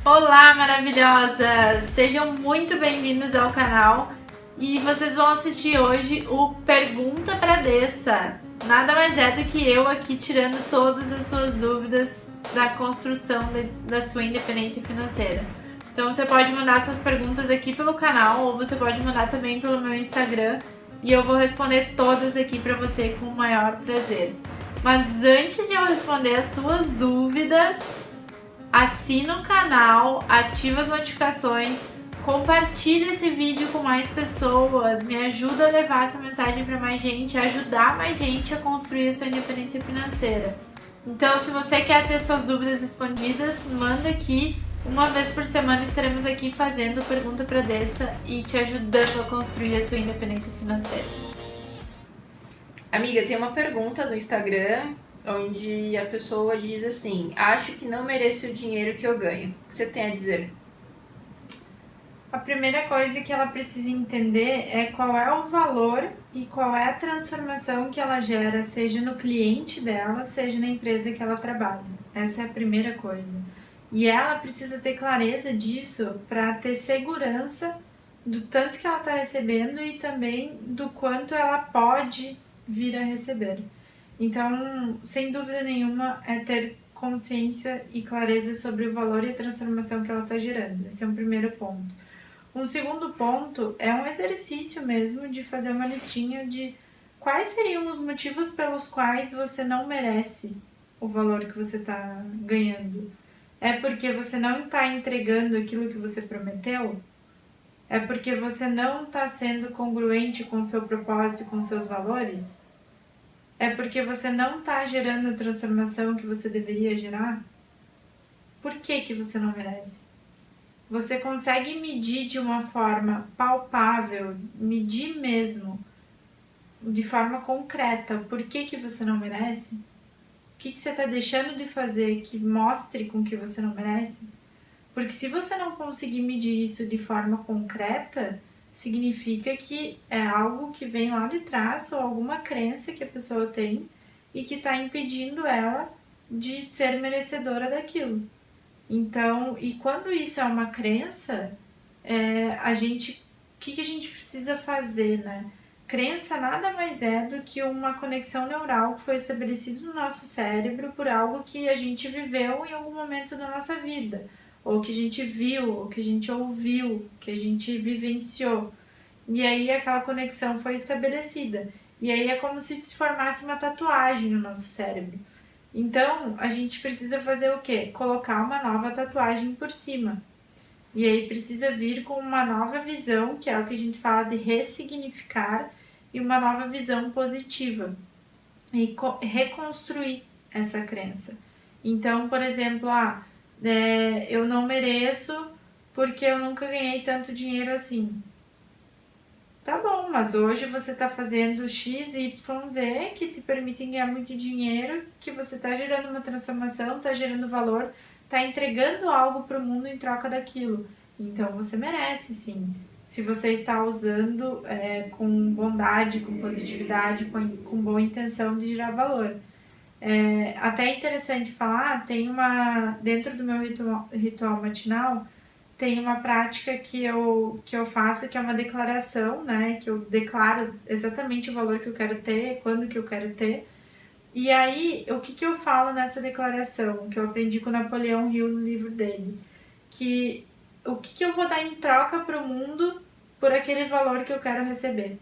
Olá, maravilhosas! Sejam muito bem-vindos ao canal e vocês vão assistir hoje o Pergunta pra Dessa. Nada mais é do que eu aqui tirando todas as suas dúvidas da construção da sua independência financeira. Então você pode mandar suas perguntas aqui pelo canal ou você pode mandar também pelo meu Instagram e eu vou responder todas aqui pra você com o maior prazer. Mas antes de eu responder as suas dúvidas, assina o canal, ativa as notificações, compartilha esse vídeo com mais pessoas, me ajuda a levar essa mensagem para mais gente, ajudar mais gente a construir a sua independência financeira. Então, se você quer ter suas dúvidas respondidas, manda aqui. Uma vez por semana estaremos aqui fazendo pergunta para Dessa e te ajudando a construir a sua independência financeira. Amiga, tem uma pergunta no Instagram onde a pessoa diz assim: acho que não mereço o dinheiro que eu ganho. O que você tem a dizer? A primeira coisa que ela precisa entender é qual é o valor e qual é a transformação que ela gera, seja no cliente dela, seja na empresa que ela trabalha. Essa é a primeira coisa. E ela precisa ter clareza disso para ter segurança do tanto que ela está recebendo e também do quanto ela pode vir a receber. Então, sem dúvida nenhuma, é ter consciência e clareza sobre o valor e a transformação que ela está gerando. Esse é um primeiro ponto. Um segundo ponto é um exercício mesmo de fazer uma listinha de quais seriam os motivos pelos quais você não merece o valor que você está ganhando. É porque você não está entregando aquilo que você prometeu? É porque você não está sendo congruente com o seu propósito e com seus valores? É porque você não está gerando a transformação que você deveria gerar? Por que você não merece? Você consegue medir de uma forma palpável, medir mesmo, de forma concreta, por que você não merece? O que você está deixando de fazer que mostre com que você não merece? Porque se você não conseguir medir isso de forma concreta, significa que é algo que vem lá de trás ou alguma crença que a pessoa tem e que está impedindo ela de ser merecedora daquilo. Então, e quando isso é uma crença, o que a gente precisa fazer, né? Crença nada mais é do que uma conexão neural que foi estabelecida no nosso cérebro por algo que a gente viveu em algum momento da nossa vida, ou que a gente viu, ou que a gente ouviu, que a gente vivenciou. E aí aquela conexão foi estabelecida. E aí é como se formasse uma tatuagem no nosso cérebro. Então, a gente precisa fazer o quê? Colocar uma nova tatuagem por cima. E aí precisa vir com uma nova visão, que é o que a gente fala de ressignificar, e uma nova visão positiva. E reconstruir essa crença. Então, por exemplo, eu não mereço porque eu nunca ganhei tanto dinheiro assim. Tá bom, mas hoje você está fazendo X, Y, Z que te permitem ganhar muito dinheiro, que você está gerando uma transformação, está gerando valor, está entregando algo para o mundo em troca daquilo. Então você merece, sim. Se você está usando com bondade, com positividade, com boa intenção de gerar valor. Até é interessante falar, tem dentro do meu ritual matinal, tem uma prática que eu faço, que é uma declaração, né? Que eu declaro exatamente o valor que eu quero ter, quando que eu quero ter. E aí, o que eu falo nessa declaração, que eu aprendi com Napoleão Hill no livro dele? Que o que eu vou dar em troca para o mundo por aquele valor que eu quero receber?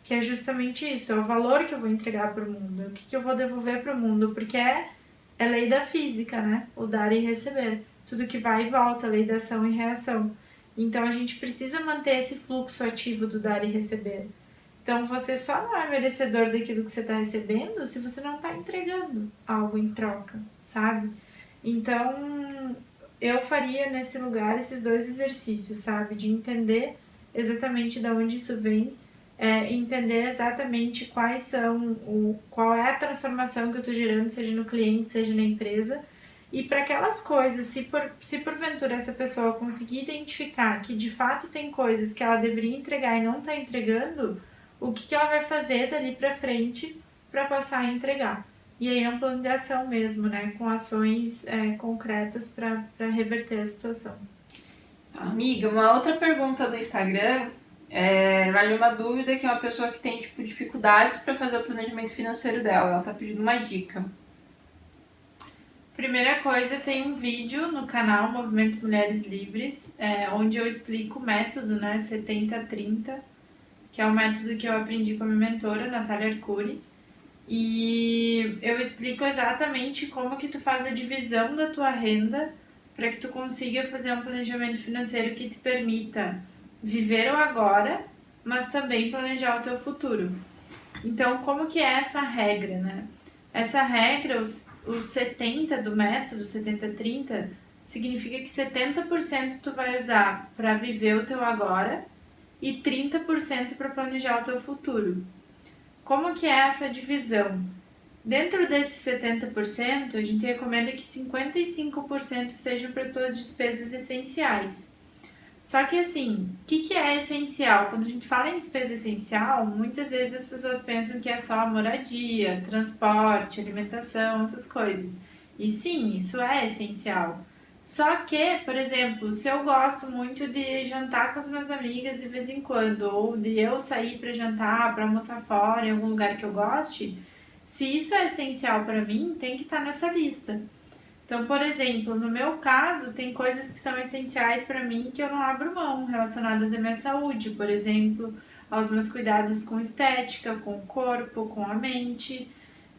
Que é justamente isso, é o valor que eu vou entregar para o mundo, o que eu vou devolver para o mundo, porque é lei da física, né? O dar e receber. Tudo que vai e volta, lei da ação e reação. Então a gente precisa manter esse fluxo ativo do dar e receber. Então você só não é merecedor daquilo que você está recebendo se você não está entregando algo em troca, sabe? Então eu faria nesse lugar esses dois exercícios, sabe? De entender exatamente de onde isso vem, entender exatamente qual é a transformação que eu estou gerando, seja no cliente, seja na empresa. E para aquelas coisas, se porventura essa pessoa conseguir identificar que de fato tem coisas que ela deveria entregar e não está entregando, o que ela vai fazer dali para frente para passar a entregar? E aí é um plano de ação mesmo, né? Com ações concretas para reverter a situação. Amiga, uma outra pergunta do Instagram vai de uma dúvida que é uma pessoa que tem tipo dificuldades para fazer o planejamento financeiro dela. Ela tá pedindo uma dica. Primeira coisa, tem um vídeo no canal Movimento Mulheres Livres, onde eu explico o método, né, 70-30, que é o método que eu aprendi com a minha mentora, Natália Arcuri. E eu explico exatamente como que tu faz a divisão da tua renda para que tu consiga fazer um planejamento financeiro que te permita viver o agora, mas também planejar o teu futuro. Então, como que é essa regra, né? Essa regra, os 70 do método, 70-30, significa que 70% tu vai usar para viver o teu agora e 30% para planejar o teu futuro. Como que é essa divisão? Dentro desses 70%, a gente recomenda que 55% sejam para tuas despesas essenciais. Só que assim, o que é essencial? Quando a gente fala em despesa essencial, muitas vezes as pessoas pensam que é só moradia, transporte, alimentação, essas coisas. E sim, isso é essencial. Só que, por exemplo, se eu gosto muito de jantar com as minhas amigas de vez em quando, ou de eu sair para jantar, para almoçar fora em algum lugar que eu goste, se isso é essencial para mim, tem que estar nessa lista. Então, por exemplo, no meu caso, tem coisas que são essenciais para mim que eu não abro mão, relacionadas à minha saúde, por exemplo, aos meus cuidados com estética, com o corpo, com a mente,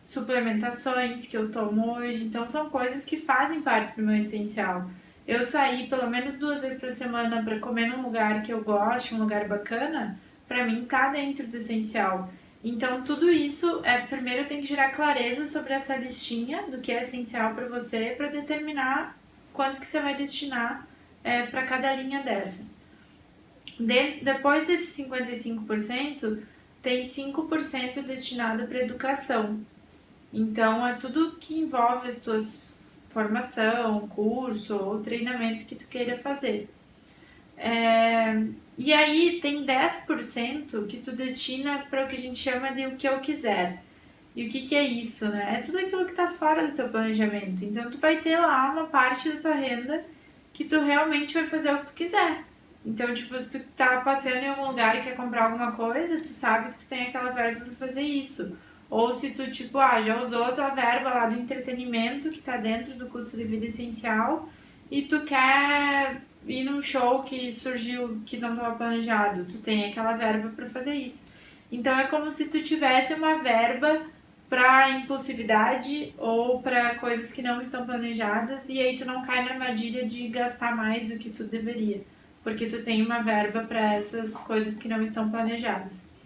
suplementações que eu tomo hoje. Então, são coisas que fazem parte do meu essencial. Eu sair pelo menos 2 vezes por semana para comer num lugar que eu gosto, um lugar bacana, para mim tá dentro do essencial. Então, tudo isso primeiro tem que gerar clareza sobre essa listinha do que é essencial para você para determinar quanto que você vai destinar para cada linha dessas. Depois desses 55%, tem 5% destinado para educação. Então, é tudo que envolve as tuas formação, curso ou treinamento que tu queira fazer. E aí tem 10% que tu destina para o que a gente chama de o que eu quiser. E o que é isso, né? É tudo aquilo que está fora do teu planejamento. Então tu vai ter lá uma parte da tua renda que tu realmente vai fazer o que tu quiser. Então, tipo, se tu tá passeando em algum lugar e quer comprar alguma coisa, tu sabe que tu tem aquela verba para fazer isso. Ou se tu, tipo, já usou a tua verba lá do entretenimento que tá dentro do custo de vida essencial e tu quer ir num show que surgiu que não estava planejado, tu tem aquela verba para fazer isso. Então é como se tu tivesse uma verba para impulsividade ou para coisas que não estão planejadas e aí tu não cai na armadilha de gastar mais do que tu deveria, porque tu tem uma verba para essas coisas que não estão planejadas.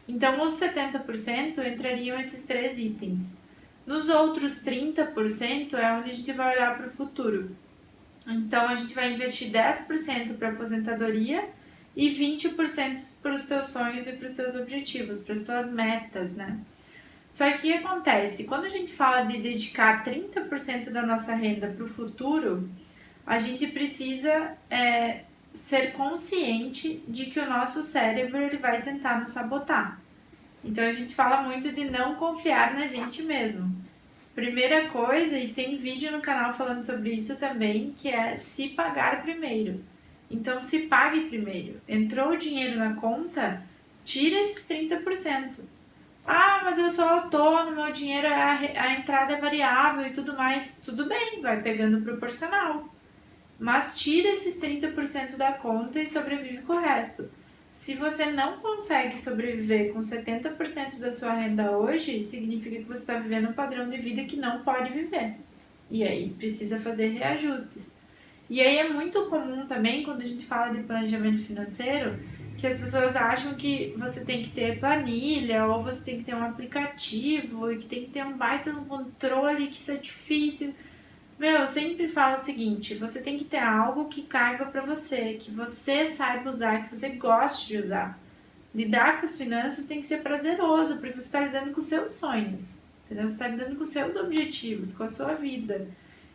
Então, os 70% entrariam esses 3 itens. Nos outros 30% é onde a gente vai olhar para o futuro. Então, a gente vai investir 10% para aposentadoria e 20% para os teus sonhos e para os teus objetivos, para as tuas metas, né? Só que o que acontece? Quando a gente fala de dedicar 30% da nossa renda para o futuro, a gente precisa ser consciente de que o nosso cérebro ele vai tentar nos sabotar. Então a gente fala muito de não confiar na gente mesmo. Primeira coisa, e tem vídeo no canal falando sobre isso também, que é se pagar primeiro. Então se pague primeiro. Entrou o dinheiro na conta, tira esses 30%. Ah, mas eu sou autônomo, meu dinheiro, a entrada é variável e tudo mais. Tudo bem, vai pegando proporcional. Mas tira esses 30% da conta e sobrevive com o resto. Se você não consegue sobreviver com 70% da sua renda hoje, significa que você está vivendo um padrão de vida que não pode viver. E aí precisa fazer reajustes. E aí é muito comum também, quando a gente fala de planejamento financeiro, que as pessoas acham que você tem que ter planilha, ou você tem que ter um aplicativo, e que tem que ter um baita no controle, que isso é difícil. Meu, eu sempre falo o seguinte, você tem que ter algo que caiba pra você, que você saiba usar, que você goste de usar. Lidar com as finanças tem que ser prazeroso, porque você está lidando com os seus sonhos, entendeu? Você está lidando com os seus objetivos, com a sua vida.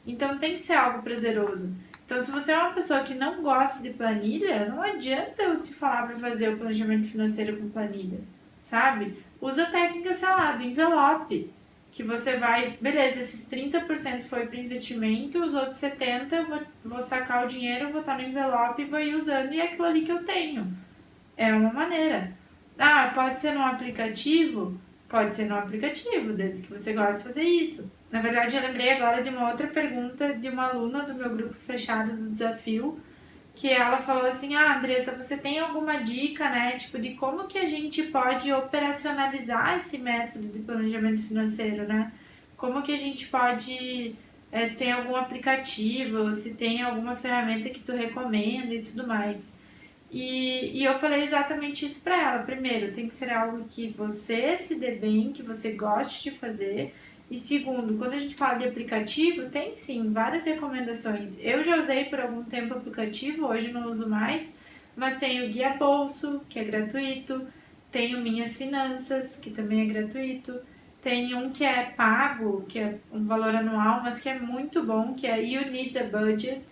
Então tem que ser algo prazeroso. Então se você é uma pessoa que não gosta de planilha, não adianta eu te falar para fazer o planejamento financeiro com planilha, sabe? Usa a técnica, sei lá, do envelope. que você vai, beleza, esses 30% foi para investimento, os outros 70% eu vou sacar o dinheiro, vou estar no envelope e vou ir usando e é aquilo ali que eu tenho. É uma maneira. Ah, pode ser no aplicativo? Pode ser no aplicativo, desde que você goste de fazer isso. Na verdade, eu lembrei agora de uma outra pergunta de uma aluna do meu grupo fechado do desafio, que ela falou assim, ah, Andressa, você tem alguma dica, né, tipo, de como que a gente pode operacionalizar esse método de planejamento financeiro, né? Como que a gente pode, se tem algum aplicativo, se tem alguma ferramenta que tu recomenda e tudo mais. E eu falei exatamente isso para ela. Primeiro, tem que ser algo que você se dê bem, que você goste de fazer. E segundo, quando a gente fala de aplicativo, tem sim várias recomendações. Eu já usei por algum tempo o aplicativo, hoje não uso mais, mas tem o Guia Bolso, que é gratuito, tem o Minhas Finanças, que também é gratuito, tem um que é pago, que é um valor anual, mas que é muito bom, que é You Need a Budget,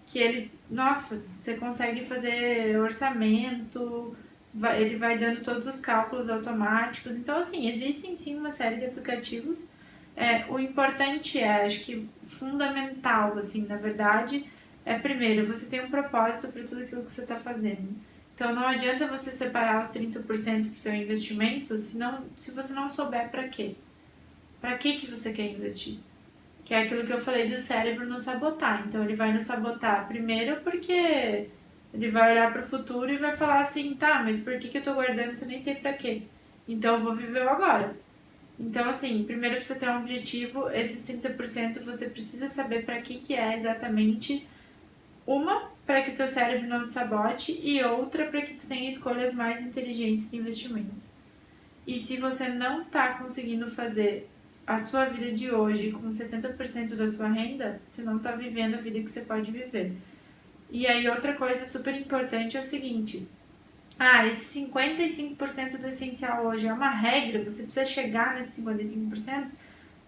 que ele, nossa, você consegue fazer orçamento, ele vai dando todos os cálculos automáticos. Então, assim, existem sim uma série de aplicativos. O importante acho que fundamental, assim, na verdade, é primeiro, você tem um propósito para tudo aquilo que você está fazendo. Então, não adianta você separar os 30% para o seu investimento se você não souber para quê. Para que você quer investir? Que é aquilo que eu falei do cérebro nos sabotar. Então ele vai nos sabotar primeiro porque ele vai olhar para o futuro e vai falar assim, tá, mas por que eu tô guardando se eu nem sei para quê? Então eu vou viver o agora. Então assim, primeiro para você ter um objetivo, esses 30% você precisa saber para que é exatamente. Uma, para que o teu cérebro não te sabote e outra, para que tu tenha escolhas mais inteligentes de investimentos. E se você não está conseguindo fazer a sua vida de hoje com 70% da sua renda, você não está vivendo a vida que você pode viver. E aí outra coisa super importante é o seguinte, esse 55% do essencial hoje é uma regra, você precisa chegar nesse 55%?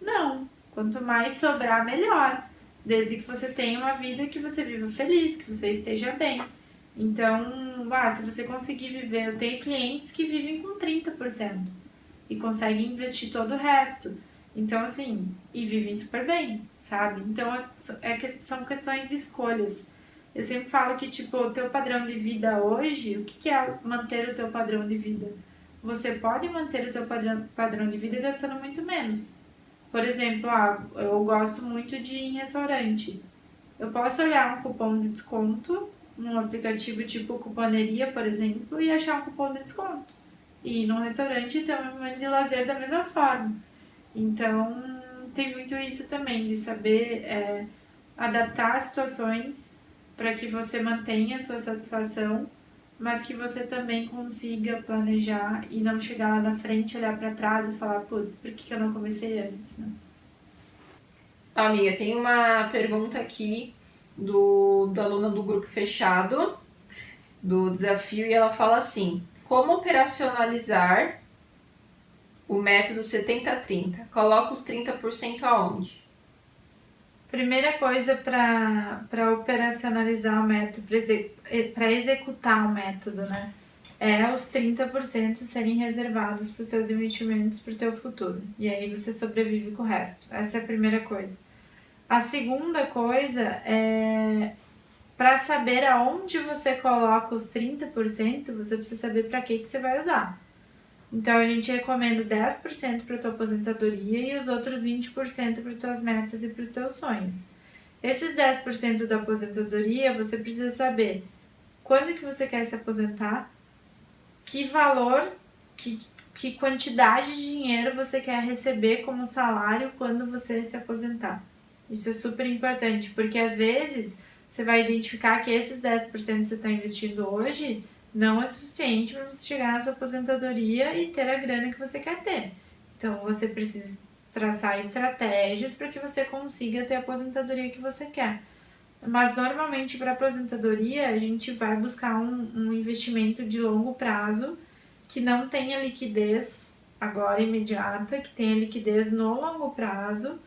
Não, quanto mais sobrar, melhor. Desde que você tenha uma vida que você viva feliz, que você esteja bem. Então, se você conseguir viver, eu tenho clientes que vivem com 30% e conseguem investir todo o resto. Então, assim, e vivem super bem, sabe? Então, são questões de escolhas. Eu sempre falo que, tipo, o teu padrão de vida hoje, o que é manter o teu padrão de vida? Você pode manter o teu padrão de vida gastando muito menos. Por exemplo, eu gosto muito de ir em restaurante. Eu posso olhar um cupom de desconto num aplicativo tipo Cuponeria, por exemplo, e achar um cupom de desconto. E ir num restaurante e ter um momento de lazer da mesma forma. Então, tem muito isso também, de saber adaptar as situações para que você mantenha a sua satisfação, mas que você também consiga planejar e não chegar lá na frente, olhar para trás e falar, putz, por que eu não comecei antes, né? Amiga, tem uma pergunta aqui do aluno do grupo fechado do desafio e ela fala assim: como operacionalizar o método 70-30? Coloca os 30% aonde? Primeira coisa para operacionalizar o método, para executar o método, né? É os 30% serem reservados para os seus investimentos para o teu futuro. E aí você sobrevive com o resto. Essa é a primeira coisa. A segunda coisa é para saber aonde você coloca os 30%, você precisa saber para que você vai usar. Então a gente recomenda 10% para a tua aposentadoria e os outros 20% para as tuas metas e para os teus sonhos. Esses 10% da aposentadoria, você precisa saber quando que você quer se aposentar, que valor, que quantidade de dinheiro você quer receber como salário quando você se aposentar. Isso é super importante, porque às vezes você vai identificar que esses 10% que você está investindo hoje não é suficiente para você chegar na sua aposentadoria e ter a grana que você quer ter. Então você precisa traçar estratégias para que você consiga ter a aposentadoria que você quer. Mas normalmente para aposentadoria a gente vai buscar um investimento de longo prazo que não tenha liquidez agora imediata, que tenha liquidez no longo prazo.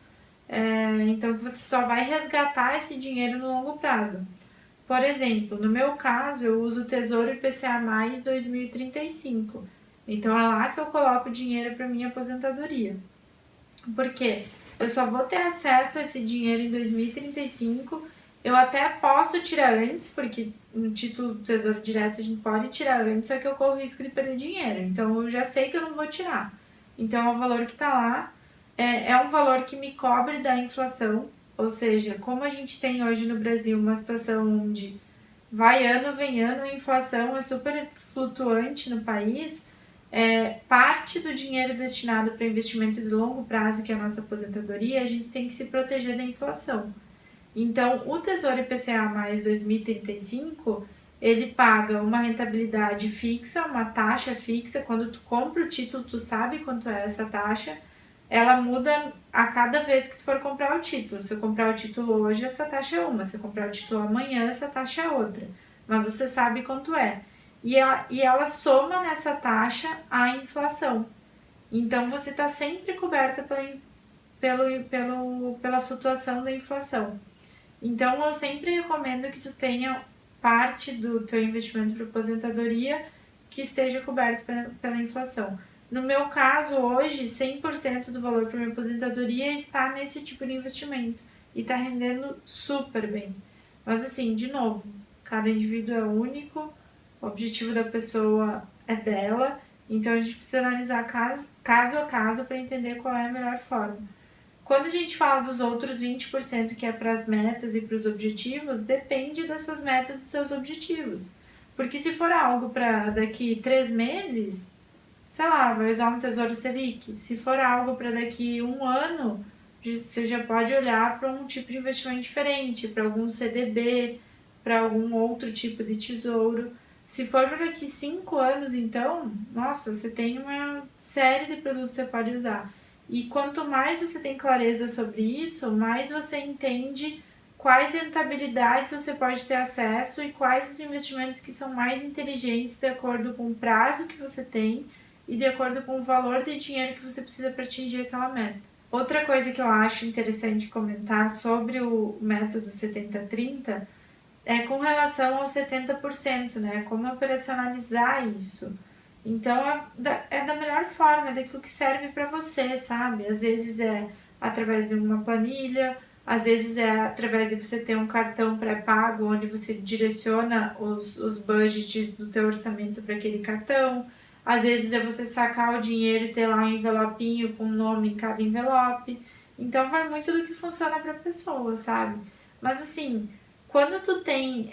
Então você só vai resgatar esse dinheiro no longo prazo. Por exemplo, no meu caso, eu uso o Tesouro IPCA mais 2035. Então é lá que eu coloco dinheiro para minha aposentadoria. Por quê? Eu só vou ter acesso a esse dinheiro em 2035. Eu até posso tirar antes, porque no título do Tesouro Direto a gente pode tirar antes, só que eu corro o risco de perder dinheiro. Então eu já sei que eu não vou tirar. Então é o valor que está lá. É um valor que me cobre da inflação. Ou seja, como a gente tem hoje no Brasil uma situação onde vai ano, vem ano, a inflação é super flutuante no país, parte do dinheiro destinado para investimento de longo prazo, que é a nossa aposentadoria, a gente tem que se proteger da inflação. Então, o Tesouro IPCA mais 2035, ele paga uma rentabilidade fixa, uma taxa fixa. Quando tu compra o título, tu sabe quanto é essa taxa. Ela muda a cada vez que tu for comprar o título. Se eu comprar o título hoje, essa taxa é uma. Se eu comprar o título amanhã, essa taxa é outra. Mas você sabe quanto é. E ela soma nessa taxa a inflação. Então, você está sempre coberta pela flutuação da inflação. Então, eu sempre recomendo que tu tenha parte do teu investimento para aposentadoria que esteja coberto pela inflação. No meu caso, hoje, 100% do valor para minha aposentadoria está nesse tipo de investimento e está rendendo super bem. Mas assim, de novo, cada indivíduo é único, o objetivo da pessoa é dela, então a gente precisa analisar caso a caso para entender qual é a melhor forma. Quando a gente fala dos outros 20% que é para as metas e para os objetivos, depende das suas metas e dos seus objetivos. Porque se for algo para daqui 3 meses, sei lá, vai usar um Tesouro Selic. Se for algo para daqui um ano, você já pode olhar para um tipo de investimento diferente, para algum CDB, para algum outro tipo de tesouro. Se for para daqui 5 anos, então, nossa, você tem uma série de produtos que você pode usar. E quanto mais você tem clareza sobre isso, mais você entende quais rentabilidades você pode ter acesso e quais os investimentos que são mais inteligentes de acordo com o prazo que você tem e de acordo com o valor de dinheiro que você precisa para atingir aquela meta. Outra coisa que eu acho interessante comentar sobre o método 70-30 é com relação aos 70%, né? Como operacionalizar isso. Então, é da melhor forma, é daquilo que serve para você, sabe? Às vezes é através de uma planilha, às vezes é através de você ter um cartão pré-pago, onde você direciona os budgets do teu orçamento para aquele cartão. Às vezes é você sacar o dinheiro e ter lá um envelopinho com o nome em cada envelope. Então, vai muito do que funciona para a pessoa, sabe? Mas assim, quando tu tem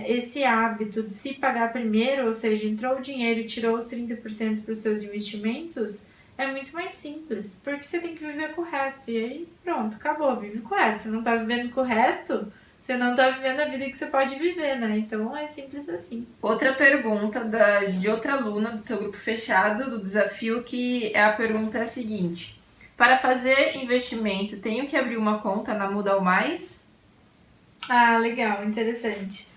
esse hábito de se pagar primeiro, ou seja, entrou o dinheiro e tirou os 30% para os seus investimentos, é muito mais simples, porque você tem que viver com o resto. E aí, pronto, acabou, vive com o resto. Você não tá vivendo com o resto, você não tá vivendo a vida que você pode viver, né? Então é simples assim. Outra pergunta de outra aluna do teu grupo fechado, do desafio, que a pergunta é a seguinte: para fazer investimento, tenho que abrir uma conta na Muda ou Mais? Ah, legal, interessante.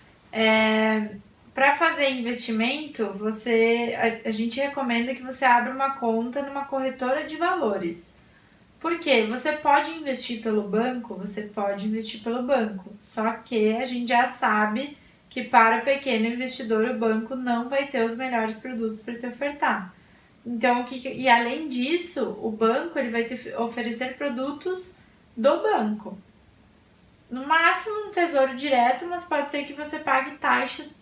Para fazer investimento, a gente recomenda que você abra uma conta numa corretora de valores. Por quê? Você pode investir pelo banco, você pode investir pelo banco. Só que a gente já sabe que para o pequeno investidor o banco não vai ter os melhores produtos para te ofertar. Então, e além disso, o banco ele vai te oferecer produtos do banco. No máximo um tesouro direto, mas pode ser que você pague taxas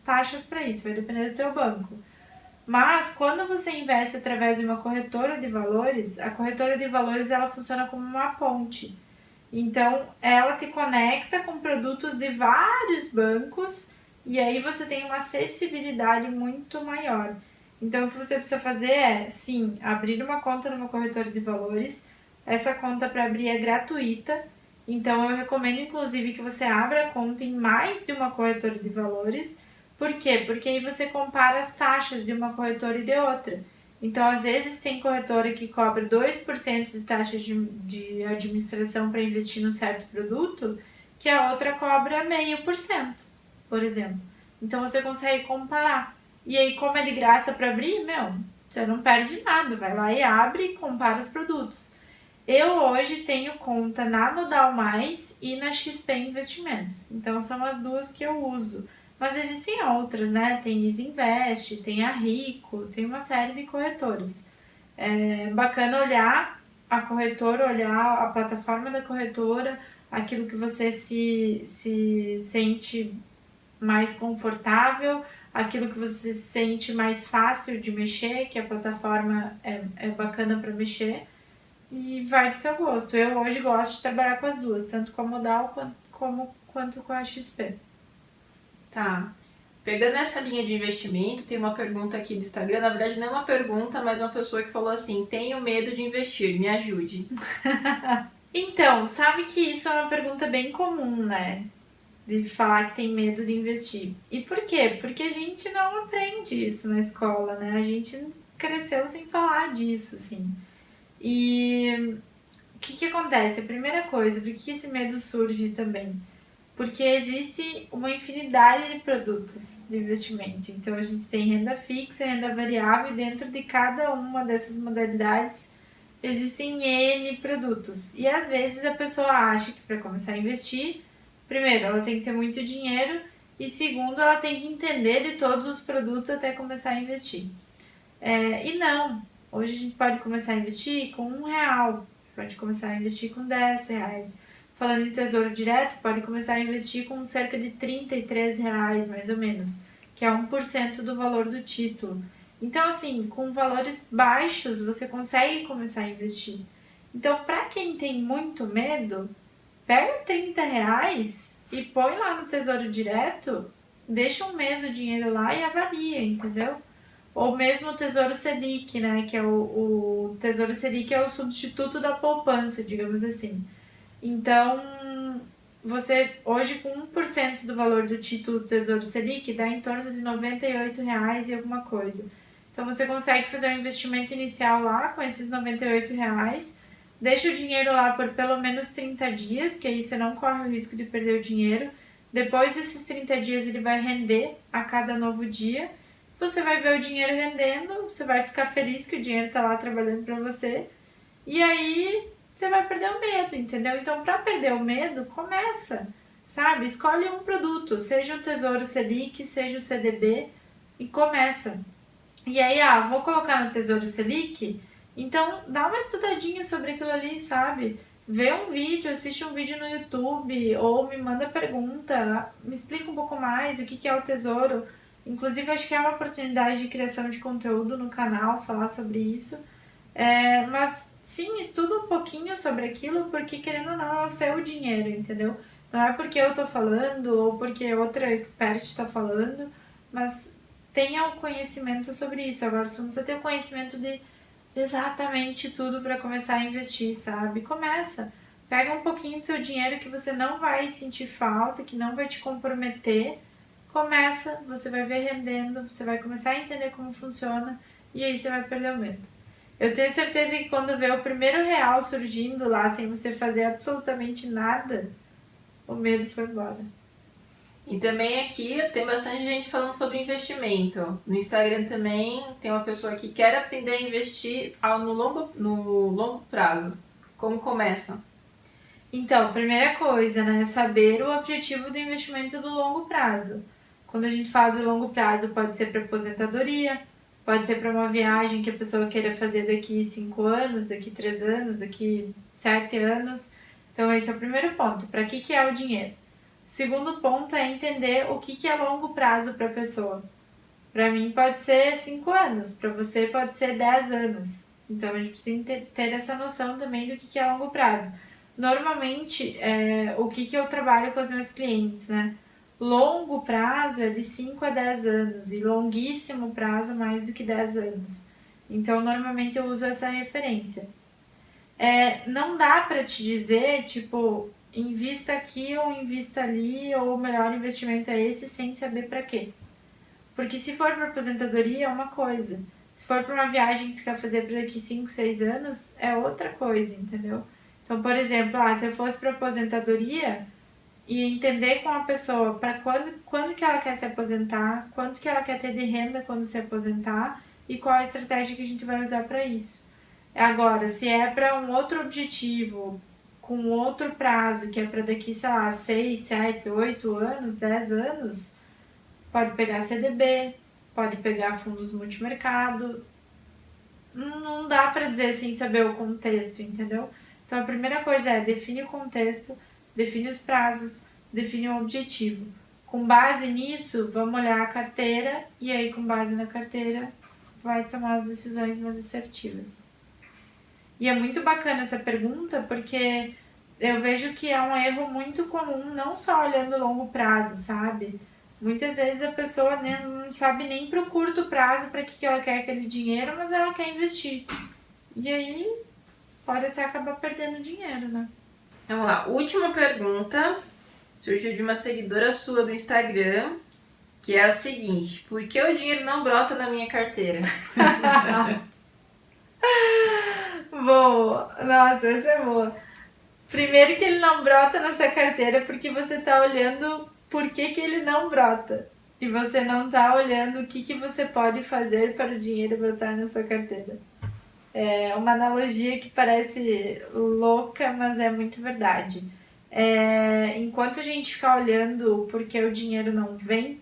para isso, vai depender do teu banco. Mas quando você investe através de uma corretora de valores, a corretora de valores ela funciona como uma ponte. Então, ela te conecta com produtos de vários bancos e aí você tem uma acessibilidade muito maior. Então, o que você precisa fazer é, sim, abrir uma conta numa corretora de valores. Essa conta para abrir é gratuita. Então, eu recomendo, inclusive, que você abra a conta em mais de uma corretora de valores. Por quê? Porque aí você compara as taxas de uma corretora e de outra. Então, às vezes, tem corretora que cobra 2% de taxa de administração para investir num certo produto, que a outra cobra 0,5%, por exemplo. Então, você consegue comparar. E aí, como é de graça para abrir, você não perde nada. Vai lá e abre e compara os produtos. Eu hoje tenho conta na Modal Mais e na XP Investimentos. Então, são as duas que eu uso. Mas existem outras, né? Tem Isinvest, tem a Rico, tem uma série de corretoras. É bacana olhar a corretora, olhar a plataforma da corretora, aquilo que você se sente mais confortável, aquilo que você se sente mais fácil de mexer, que a plataforma é bacana para mexer, e vai do seu gosto. Eu hoje gosto de trabalhar com as duas, tanto com a Modal quanto com a XP. Tá. Pegando essa linha de investimento, tem uma pergunta aqui do Instagram. Na verdade, não é uma pergunta, mas uma pessoa que falou assim: tenho medo de investir, me ajude. Então, sabe que isso é uma pergunta bem comum, né? De falar que tem medo de investir. E por quê? Porque a gente não aprende isso na escola, né? A gente cresceu sem falar disso, assim. E o que acontece? A primeira coisa, por que esse medo surge também? Porque existe uma infinidade de produtos de investimento. Então a gente tem renda fixa, renda variável, e dentro de cada uma dessas modalidades existem N produtos. E às vezes a pessoa acha que para começar a investir, primeiro, ela tem que ter muito dinheiro e segundo, ela tem que entender de todos os produtos até começar a investir. E não, hoje a gente pode começar a investir com R$ 1, pode começar a investir com R$ 10. Falando em tesouro direto, pode começar a investir com cerca de R$ 33, mais ou menos, que é 1% do valor do título. Então, assim, com valores baixos, você consegue começar a investir. Então, para quem tem muito medo, pega R$ 30 e põe lá no Tesouro Direto, deixa um mês o dinheiro lá e avalia, entendeu? Ou mesmo o Tesouro Selic, né? Que é o Tesouro Selic é o substituto da poupança, digamos assim. Então, você hoje com 1% do valor do título do Tesouro Selic dá em torno de R$ 98 e alguma coisa. Então você consegue fazer um investimento inicial lá com esses R$ 98, deixa o dinheiro lá por pelo menos 30 dias, que aí você não corre o risco de perder o dinheiro. Depois desses 30 dias ele vai render a cada novo dia. Você vai ver o dinheiro rendendo, você vai ficar feliz que o dinheiro está lá trabalhando para você. E aí você vai perder o medo, entendeu? Então, para perder o medo, começa, sabe? Escolhe um produto, seja o Tesouro Selic, seja o CDB, e começa. E aí, vou colocar no Tesouro Selic, então dá uma estudadinha sobre aquilo ali, sabe? Vê um vídeo, assiste um vídeo no YouTube, ou me manda pergunta, me explica um pouco mais o que é o Tesouro. Inclusive, acho que é uma oportunidade de criação de conteúdo no canal, falar sobre isso. Mas sim, estuda um pouquinho sobre aquilo, porque querendo ou não é o seu dinheiro, entendeu? Não é porque eu tô falando ou porque outra expert está falando, mas tenha o conhecimento sobre isso. Agora você não precisa ter o conhecimento de exatamente tudo para começar a investir, sabe? Começa. Pega um pouquinho do seu dinheiro que você não vai sentir falta, que não vai te comprometer. Começa, você vai ver rendendo, você vai começar a entender como funciona e aí você vai perder o medo. Eu tenho certeza que quando vê o primeiro real surgindo lá sem você fazer absolutamente nada, o medo foi embora. E também aqui tem bastante gente falando sobre investimento. No Instagram também tem uma pessoa que quer aprender a investir no longo prazo. Como começa? Então, primeira coisa, né? Saber o objetivo do investimento do longo prazo. Quando a gente fala do longo prazo, pode ser para aposentadoria, pode ser para uma viagem que a pessoa queira fazer daqui 5 anos, daqui 3 anos, daqui 7 anos. Então, esse é o primeiro ponto. Para que é o dinheiro? O segundo ponto é entender o que é longo prazo para a pessoa. Para mim pode ser 5 anos, para você pode ser 10 anos. Então a gente precisa ter essa noção também do que é longo prazo. Normalmente, o que eu trabalho com os meus clientes, né? Longo prazo é de 5 a 10 anos e longuíssimo prazo mais do que 10 anos. Então, normalmente eu uso essa referência. Não dá para te dizer, tipo, invista aqui ou invista ali, ou o melhor investimento é esse, sem saber para quê. Porque se for para aposentadoria é uma coisa, se for para uma viagem que tu quer fazer para daqui 5, 6 anos, é outra coisa, entendeu? Então, por exemplo, se eu fosse para aposentadoria e entender com a pessoa para quando que ela quer se aposentar, quanto que ela quer ter de renda quando se aposentar e qual a estratégia que a gente vai usar para isso. Agora, se é para um outro objetivo, com outro prazo, que é para daqui, sei lá, 6, 7, 8 anos, 10 anos, pode pegar CDB, pode pegar fundos multimercado, não dá pra dizer sem saber o contexto, entendeu? Então a primeira coisa é define o contexto, define os prazos, define o objetivo. Com base nisso, vamos olhar a carteira e aí com base na carteira vai tomar as decisões mais assertivas. E é muito bacana essa pergunta porque eu vejo que é um erro muito comum, não só olhando longo prazo, sabe? Muitas vezes a pessoa não sabe nem para o curto prazo para que ela quer aquele dinheiro, mas ela quer investir. E aí pode até acabar perdendo dinheiro, né? Vamos lá, última pergunta. Surgiu de uma seguidora sua do Instagram, que é o seguinte: por que o dinheiro não brota na minha carteira? Boa! Nossa, essa é boa. Primeiro que ele não brota na sua carteira porque você tá olhando por que ele não brota. E você não tá olhando o que você pode fazer para o dinheiro brotar na sua carteira. É uma analogia que parece louca, mas é muito verdade. Enquanto a gente ficar olhando porque o dinheiro não vem,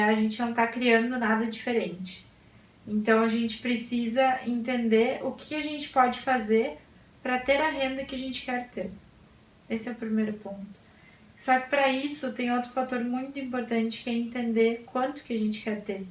a gente não está criando nada diferente. Então a gente precisa entender o que a gente pode fazer para ter a renda que a gente quer ter. Esse é o primeiro ponto. Só que para isso tem outro fator muito importante que é entender quanto que a gente quer ter,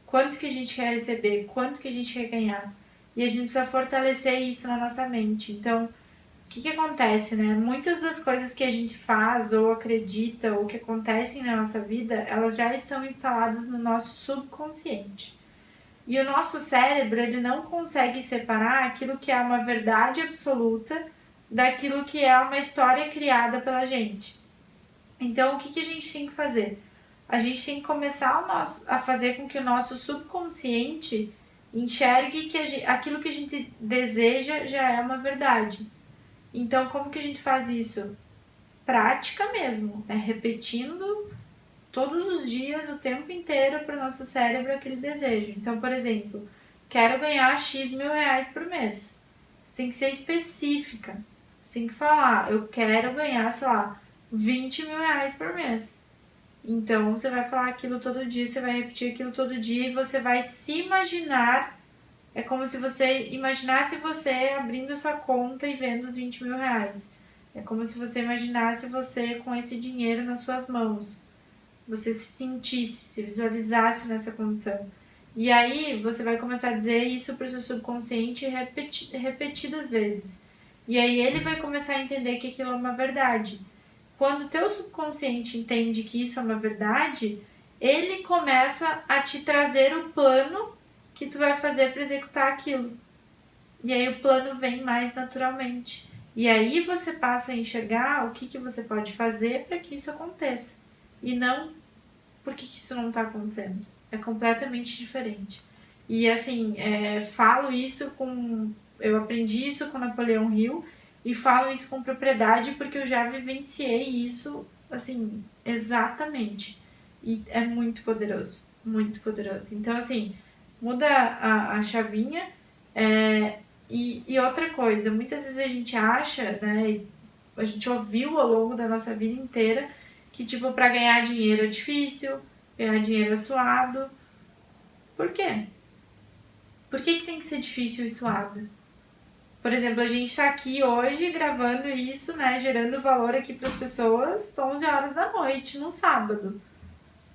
quanto que a gente quer receber, quanto que a gente quer ganhar. E a gente precisa fortalecer isso na nossa mente. Então, o que acontece, né? Muitas das coisas que a gente faz ou acredita ou que acontecem na nossa vida, elas já estão instaladas no nosso subconsciente. E o nosso cérebro, ele não consegue separar aquilo que é uma verdade absoluta daquilo que é uma história criada pela gente. Então, o que a gente tem que fazer? A gente tem que começar a fazer com que o nosso subconsciente enxergue que aquilo que a gente deseja já é uma verdade. Então, como que a gente faz isso? Prática mesmo, é repetindo todos os dias, o tempo inteiro para o nosso cérebro aquele desejo. Então, por exemplo, quero ganhar X mil reais por mês. Você tem que ser específica. Você tem que falar, eu quero ganhar, sei lá, 20 mil reais por mês. Então, você vai falar aquilo todo dia, você vai repetir aquilo todo dia e você vai se imaginar. É como se você imaginasse você abrindo sua conta e vendo os 20 mil reais. É como se você imaginasse você com esse dinheiro nas suas mãos. Você se sentisse, se visualizasse nessa condição. E aí você vai começar a dizer isso para o seu subconsciente repetidas vezes. E aí ele vai começar a entender que aquilo é uma verdade. Quando o teu subconsciente entende que isso é uma verdade, ele começa a te trazer o plano que tu vai fazer para executar aquilo. E aí o plano vem mais naturalmente. E aí você passa a enxergar o que você pode fazer para que isso aconteça. E não por que isso não está acontecendo. É completamente diferente. E assim, falo isso com... Eu aprendi isso com Napoleão Hill e falo isso com propriedade porque eu já vivenciei isso, assim, exatamente. E é muito poderoso, muito poderoso. Então, assim, muda a chavinha. E outra coisa, muitas vezes a gente acha, né, a gente ouviu ao longo da nossa vida inteira que, tipo, para ganhar dinheiro é difícil, ganhar dinheiro é suado. Por quê? Por que tem que ser difícil e suado? Por exemplo, a gente tá aqui hoje gravando isso, né, gerando valor aqui para as pessoas 11 horas da noite, no sábado.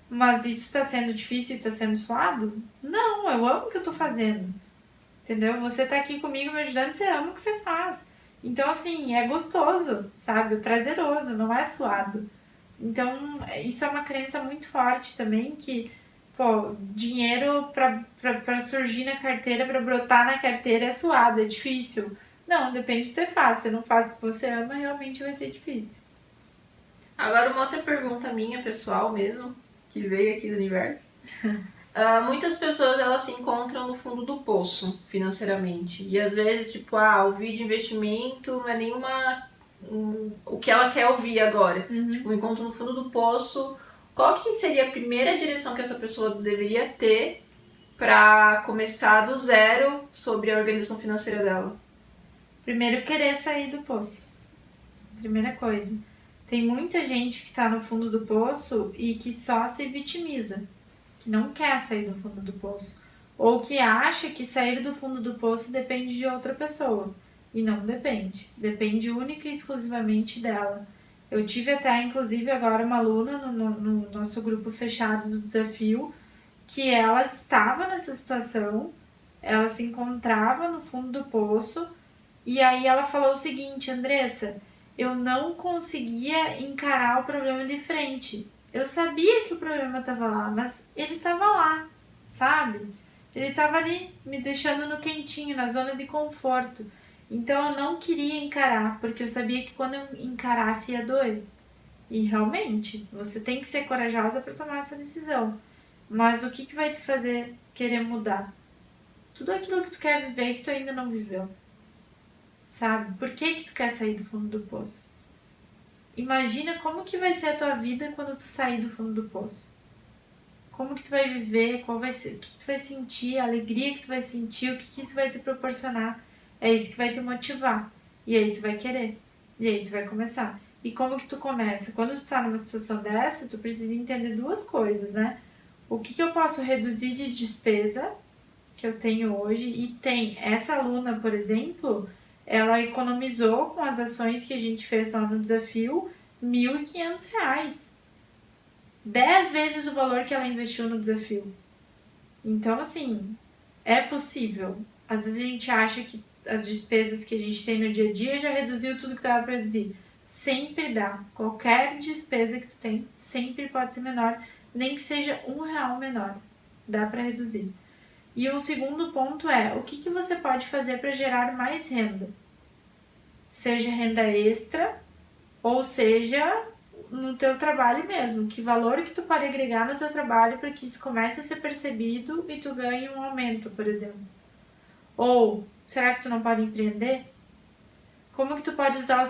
Mas isso tá sendo difícil e tá sendo suado? Não, eu amo o que eu tô fazendo. Entendeu? Você tá aqui comigo me ajudando, você ama o que você faz. Então, assim, é gostoso, sabe? É prazeroso, não é suado. Então, isso é uma crença muito forte também, que, pô, dinheiro pra surgir na carteira, pra brotar na carteira é suado, é difícil. Não, depende do que você faz. Se você não faz o que você ama, realmente vai ser difícil. Agora uma outra pergunta minha, pessoal mesmo, que veio aqui do universo. Muitas pessoas elas se encontram no fundo do poço financeiramente. E às vezes, tipo, ouvir de investimento não é nenhuma... o que ela quer ouvir agora. Tipo, um encontro no fundo do poço. Qual que seria a primeira direção que essa pessoa deveria ter para começar do zero sobre a organização financeira dela? Primeiro, querer sair do poço. Primeira coisa. Tem muita gente que tá no fundo do poço e que só se vitimiza, que não quer sair do fundo do poço. ou que acha que sair do fundo do poço depende de outra pessoa. E não depende. Depende única e exclusivamente dela. Eu tive até, inclusive, agora uma aluna no nosso grupo fechado do desafio, que ela estava nessa situação, ela se encontrava no fundo do poço, e aí ela falou o seguinte: Andressa, eu não conseguia encarar o problema de frente. Eu sabia que o problema estava lá, mas ele estava lá, sabe? Ele estava ali, me deixando no quentinho, na zona de conforto. Então eu não queria encarar, porque eu sabia que quando eu encarasse ia doer. E realmente, você tem que ser corajosa para tomar essa decisão. Mas o que vai te fazer querer mudar? Tudo aquilo que tu quer viver que tu ainda não viveu. Sabe? Por que tu quer sair do fundo do poço? Imagina como que vai ser a tua vida quando tu sair do fundo do poço. Como que tu vai viver, qual vai ser, o que tu vai sentir, a alegria que tu vai sentir, o que isso vai te proporcionar. É isso que vai te motivar. E aí tu vai querer. E aí tu vai começar. E como que tu começa? Quando tu tá numa situação dessa, tu precisa entender duas coisas, né? O que eu posso reduzir de despesa que eu tenho hoje. E tem essa aluna, por exemplo, ela economizou com as ações que a gente fez lá no desafio R$ 1.500. 10 vezes o valor que ela investiu no desafio. Então, assim, é possível. Às vezes a gente acha que as despesas que a gente tem no dia a dia já reduziu tudo que dava para reduzir. Sempre dá. Qualquer despesa que tu tem sempre pode ser menor, nem que seja R$ 1 menor. Dá para reduzir. E o segundo ponto é, o que você pode fazer para gerar mais renda? Seja renda extra, ou seja no teu trabalho mesmo. Que valor que tu pode agregar no teu trabalho para que isso comece a ser percebido e tu ganhe um aumento, por exemplo. Ou, será que tu não pode empreender? Como que tu pode usar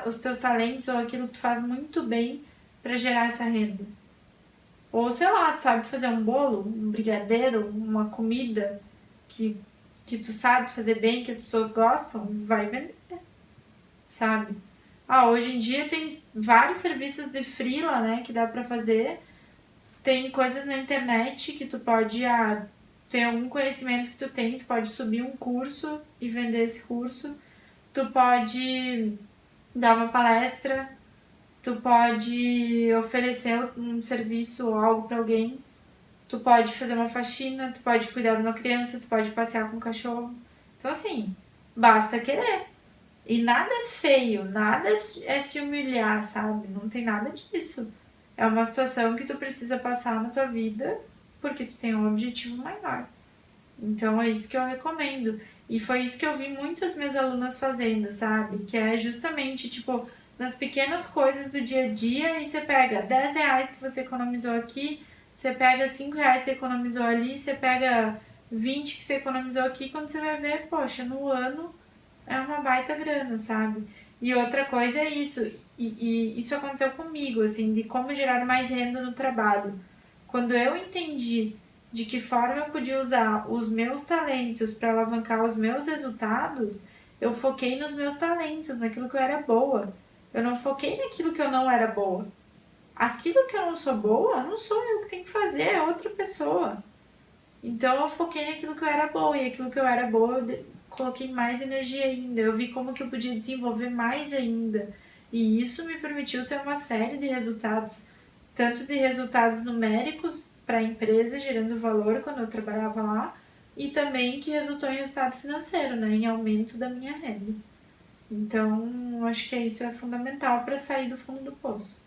os teus talentos ou aquilo que tu faz muito bem para gerar essa renda? Ou, sei lá, tu sabe fazer um bolo, um brigadeiro, uma comida que tu sabe fazer bem, que as pessoas gostam, vai vender, sabe? Hoje em dia tem vários serviços de freela, né, que dá pra fazer. Tem coisas na internet que tu pode, tem algum conhecimento que tu tem, tu pode subir um curso e vender esse curso. Tu pode dar uma palestra, tu pode oferecer um serviço ou algo pra alguém. Tu pode fazer uma faxina, tu pode cuidar de uma criança, tu pode passear com um cachorro. Então, assim, basta querer. E nada é feio, nada é se humilhar, sabe? Não tem nada disso. É uma situação que tu precisa passar na tua vida porque tu tem um objetivo maior. Então é isso que eu recomendo. E foi isso que eu vi muitas minhas alunas fazendo, sabe? Que é justamente, tipo, nas pequenas coisas do dia a dia e você pega R$ 10 que você economizou aqui, você pega R$ 5 que você economizou ali, você pega 20 que você economizou aqui, quando você vai ver, poxa, no ano é uma baita grana, sabe? E outra coisa é isso, e isso aconteceu comigo, assim, de como gerar mais renda no trabalho. Quando eu entendi de que forma eu podia usar os meus talentos para alavancar os meus resultados, eu foquei nos meus talentos, naquilo que eu era boa. Eu não foquei naquilo que eu não era boa. Aquilo que eu não sou boa, não sou eu que tenho que fazer, é outra pessoa. Então eu foquei naquilo que eu era boa, e aquilo que eu era boa eu coloquei mais energia ainda. Eu vi como que eu podia desenvolver mais ainda. E isso me permitiu ter uma série de resultados, tanto de resultados numéricos para a empresa, gerando valor quando eu trabalhava lá, e também que resultou em resultado financeiro, né, em aumento da minha renda. Então, acho que isso é fundamental para sair do fundo do poço.